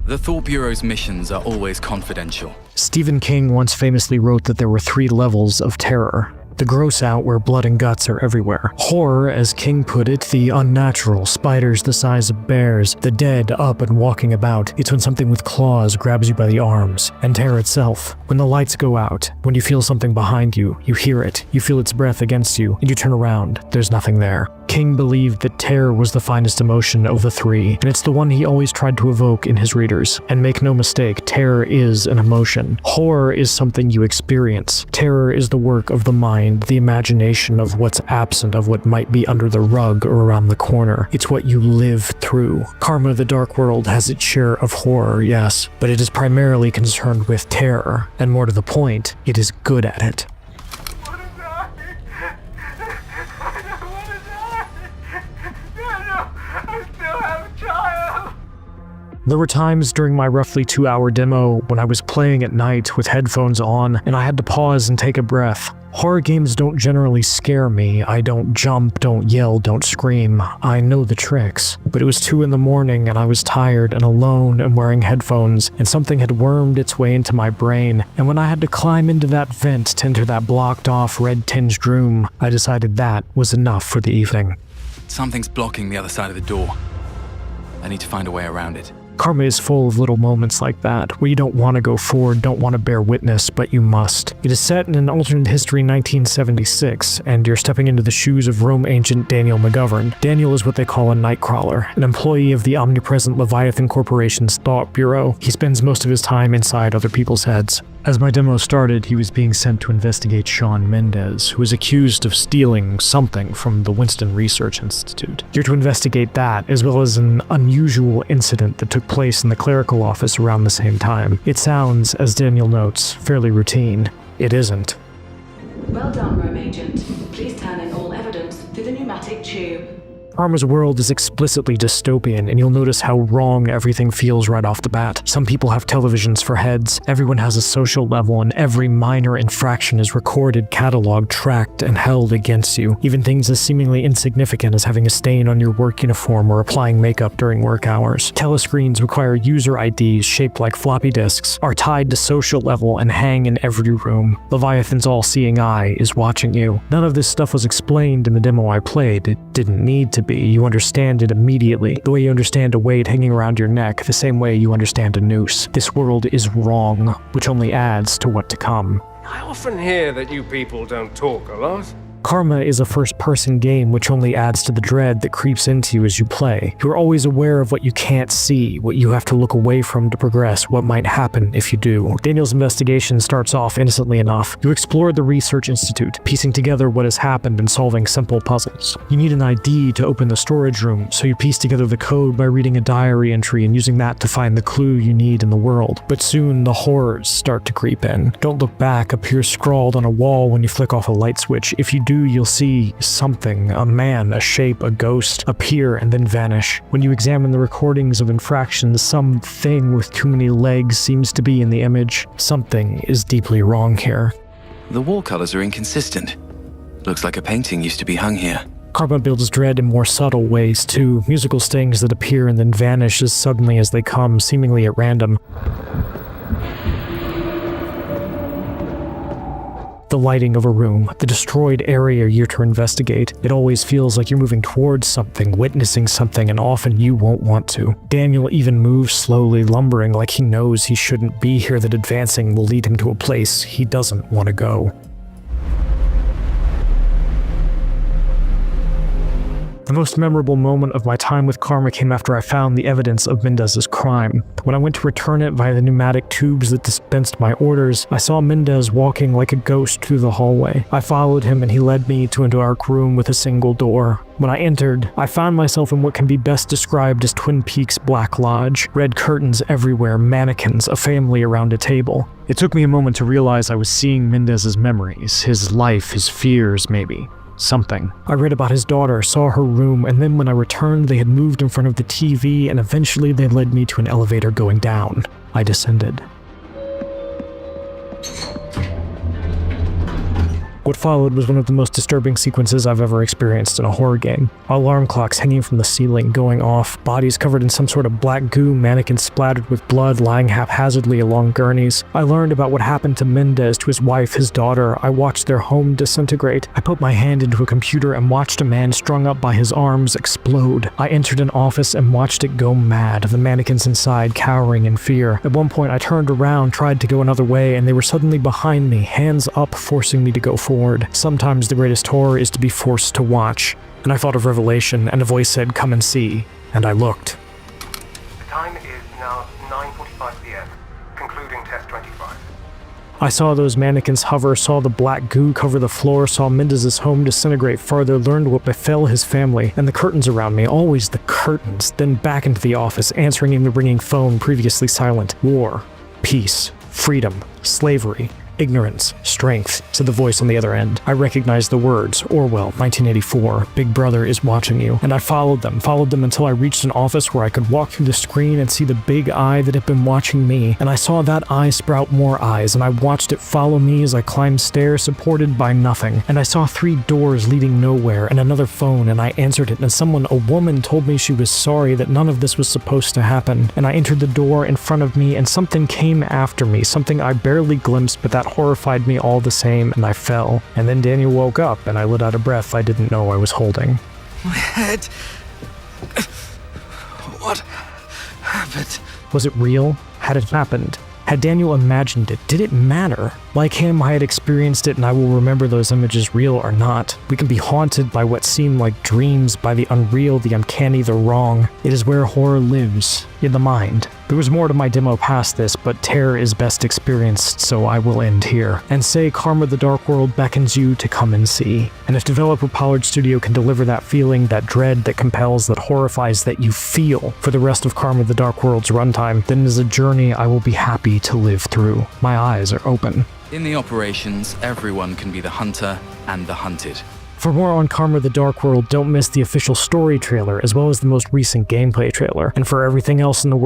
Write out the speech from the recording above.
The Thought Bureau's missions are always confidential. Stephen King once famously wrote that there were 3 levels of terror. The gross out, where blood and guts are everywhere. Horror, as King put it, the unnatural, spiders the size of bears, the dead up and walking about. It's when something with claws grabs you by the arms. And terror itself, when the lights go out, when you feel something behind you, you hear it, you feel its breath against you, and you turn around, there's nothing there. King believed that terror was the finest emotion of the 3, and it's the one he always tried to evoke in his readers. And make no mistake, terror is an emotion. Horror is something you experience. Terror is the work of the mind, the imagination of what's absent, of what might be under the rug or around the corner. It's what you live through. Karma the Dark World has its share of horror, yes, but it is primarily concerned with terror, and more to the point, it is good at it. There were times during my roughly 2-hour demo when I was playing at night with headphones on and I had to pause and take a breath. Horror games don't generally scare me. I don't jump, don't yell, don't scream. I know the tricks. But it was 2 in the morning and I was tired and alone and wearing headphones, and something had wormed its way into my brain. And when I had to climb into that vent to enter that blocked off red-tinged room, I decided that was enough for the evening. Something's blocking the other side of the door. I need to find a way around it. Karma is full of little moments like that, where you don't want to go forward, don't want to bear witness, but you must. It is set in an alternate history 1976, and you're stepping into the shoes of Rome agent Daniel McGovern. Daniel is what they call a nightcrawler, an employee of the omnipresent Leviathan Corporation's Thought Bureau. He spends most of his time inside other people's heads. As my demo started, he was being sent to investigate Shawn Mendes, who is accused of stealing something from the Winston Research Institute. You're to investigate that, as well as an unusual incident that took place in the clerical office around the same time. It sounds, as Daniel notes, fairly routine. It isn't. Well done, Rome Agent. Please turn in all evidence through the pneumatic tube. Karma's world is explicitly dystopian, and you'll notice how wrong everything feels right off the bat. Some people have televisions for heads, everyone has a social level, and every minor infraction is recorded, cataloged, tracked, and held against you. Even things as seemingly insignificant as having a stain on your work uniform or applying makeup during work hours. Telescreens require user IDs shaped like floppy disks, are tied to social level, and hang in every room. Leviathan's all-seeing eye is watching you. None of this stuff was explained in the demo I played. It didn't need to be. You understand it immediately, the way you understand a weight hanging around your neck, the same way you understand a noose. This world is wrong, which only adds to what to come. I often hear that you people don't talk a lot. Karma is a first-person game, which only adds to the dread that creeps into you as you play. You're always aware of what you can't see, what you have to look away from to progress, what might happen if you do. Daniel's investigation starts off innocently enough. You explore the Research Institute, piecing together what has happened and solving simple puzzles. You need an ID to open the storage room, so you piece together the code by reading a diary entry and using that to find the clue you need in the world. But soon, the horrors start to creep in. Don't look back appears scrawled on a wall when you flick off a light switch. If you do, you'll see something, a man, a shape, a ghost, appear and then vanish. When you examine the recordings of infractions, something with too many legs seems to be in the image. Something is deeply wrong here. The wall colors are inconsistent. Looks like a painting used to be hung here. Karma builds dread in more subtle ways too. Musical stings that appear and then vanish as suddenly as they come, seemingly at random. The lighting of a room, the destroyed area you're to investigate. It always feels like you're moving towards something, witnessing something, and often you won't want to. Daniel even moves slowly, lumbering like he knows he shouldn't be here, that advancing will lead him to a place he doesn't want to go. The most memorable moment of my time with Karma came after I found the evidence of Mendez's crime. When I went to return it via the pneumatic tubes that dispensed my orders, I saw Mendez walking like a ghost through the hallway. I followed him and he led me to a dark room with a single door. When I entered, I found myself in what can be best described as Twin Peaks Black Lodge. Red curtains everywhere, mannequins, a family around a table. It took me a moment to realize I was seeing Mendez's memories, his life, his fears maybe. Something. I read about his daughter, saw her room, and then when I returned, they had moved in front of the TV, and eventually they led me to an elevator going down. I descended. What followed was one of the most disturbing sequences I've ever experienced in a horror game. Alarm clocks hanging from the ceiling, going off, bodies covered in some sort of black goo, mannequins splattered with blood lying haphazardly along gurneys. I learned about what happened to Mendez, to his wife, his daughter. I watched their home disintegrate. I put my hand into a computer and watched a man strung up by his arms explode. I entered an office and watched it go mad, the mannequins inside cowering in fear. At one point I turned around, tried to go another way, and they were suddenly behind me, hands up, forcing me to go forward. Sometimes the greatest horror is to be forced to watch. And I thought of Revelation, and a voice said, "Come and see." And I looked. The time is now 9:45 p.m., concluding test 25. I saw those mannequins hover, saw the black goo cover the floor, saw Mendez's home disintegrate further, learned what befell his family, and the curtains around me, always the curtains. Then back into the office, answering in the ringing phone, previously silent. War, peace, freedom, slavery, ignorance, strength, said the voice on the other end. I recognized the words. Orwell, 1984. Big Brother is watching you. And I followed them until I reached an office where I could walk through the screen and see the big eye that had been watching me. And I saw that eye sprout more eyes, and I watched it follow me as I climbed stairs supported by nothing. And I saw 3 doors leading nowhere, and another phone, and I answered it, and someone, a woman, told me she was sorry that none of this was supposed to happen. And I entered the door in front of me, and something came after me, something I barely glimpsed, but that horrified me all the same, and I fell. And then Daniel woke up, and I let out a breath I didn't know I was holding. My head. What happened? Was it real? Had it happened? Had Daniel imagined it? Did it matter? Like him, I had experienced it, and I will remember those images, real or not. We can be haunted by what seem like dreams, by the unreal, the uncanny, the wrong. It is where horror lives, in the mind. There was more to my demo past this, but terror is best experienced, so I will end here. And say Karma the Dark World beckons you to come and see. And if developer Pollard Studio can deliver that feeling, that dread, that compels, that horrifies, that you feel for the rest of Karma the Dark World's runtime, then it is a journey I will be happy to live through. My eyes are open. In the operations, everyone can be the hunter and the hunted. For more on Karma the Dark World, don't miss the official story trailer, as well as the most recent gameplay trailer. And for everything else in the world